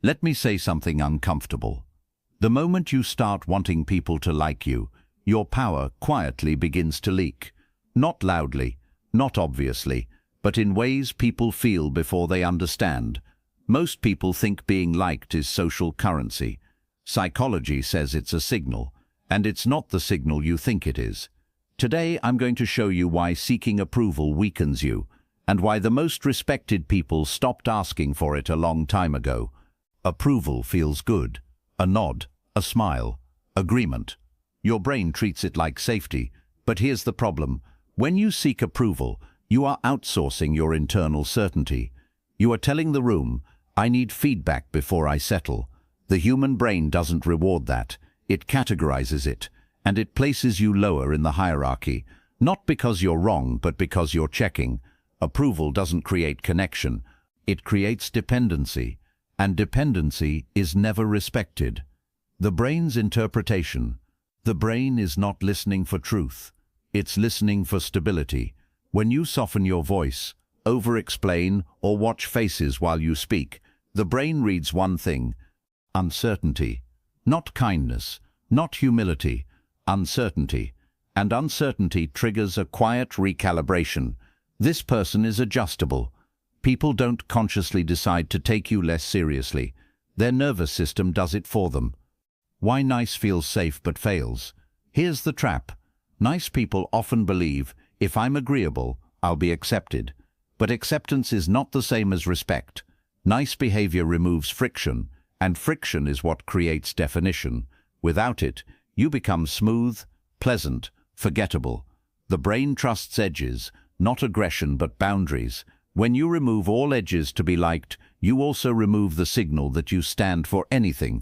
Let me say something uncomfortable. The moment you start wanting people to like you, your power quietly begins to leak. Not loudly, not obviously, but in ways people feel before they understand. Most people think being liked is social currency. Psychology says it's a signal, and it's not the signal you think it is. Today I'm going to show you why seeking approval weakens you, and why the most respected people stopped asking for it a long time ago. Approval feels good. A nod, a smile, agreement. Your brain treats it like safety, but here's the problem. When you seek approval, you are outsourcing your internal certainty. You are telling the room, I need feedback before I settle. The human brain doesn't reward that. It categorizes it, and it places you lower in the hierarchy, not because you're wrong, but because you're checking. Approval doesn't create connection. It creates dependency, and dependency is never respected. The brain's interpretation. The brain is not listening for truth. It's listening for stability. When you soften your voice, over-explain, or watch faces while you speak, the brain reads one thing: uncertainty. Not kindness, not humility, uncertainty. And uncertainty triggers a quiet recalibration. This person is adjustable. People don't consciously decide to take you less seriously. Their nervous system does it for them. Why nice feels safe but fails? Here's the trap. Nice people often believe, if I'm agreeable, I'll be accepted. But acceptance is not the same as respect. Nice behavior removes friction, and friction is what creates definition. Without it, you become smooth, pleasant, forgettable. The brain trusts edges, not aggression but boundaries. When you remove all edges to be liked, you also remove the signal that you stand for anything.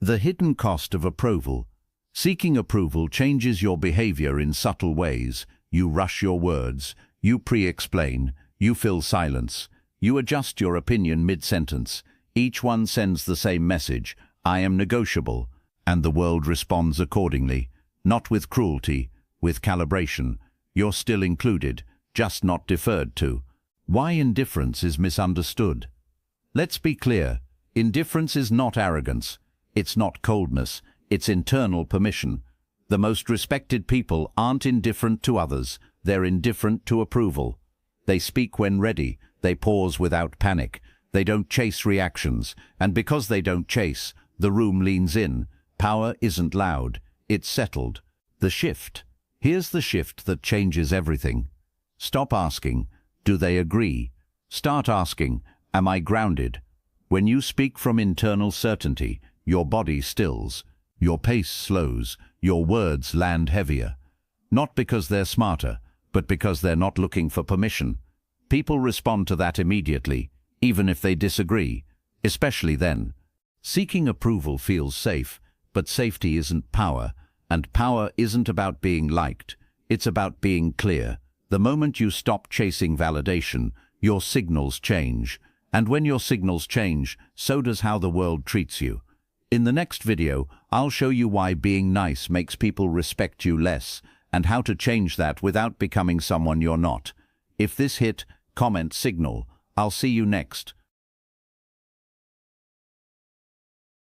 The hidden cost of approval. Seeking approval changes your behavior in subtle ways. You rush your words, you pre-explain, you fill silence, you adjust your opinion mid-sentence. Each one sends the same message: I am negotiable, and the world responds accordingly. Not with cruelty, with calibration. You're still included, just not deferred to. Why indifference is misunderstood. Let's be clear. Indifference is not arrogance. It's not coldness. It's internal permission. The most respected people aren't indifferent to others. They're indifferent to approval. They speak when ready. They pause without panic. They don't chase reactions. And because they don't chase, the room leans in. Power isn't loud. It's settled. The shift. Here's the shift that changes everything. Stop asking, do they agree? Start asking, am I grounded? When you speak from internal certainty, your body stills, your pace slows, your words land heavier. Not because they're smarter, but because they're not looking for permission. People respond to that immediately, even if they disagree, especially then. Seeking approval feels safe, but safety isn't power, and power isn't about being liked. It's about being clear. The moment you stop chasing validation, your signals change. And when your signals change, so does how the world treats you. In the next video, I'll show you why being nice makes people respect you less, and how to change that without becoming someone you're not. If this hit, comment signal. I'll see you next.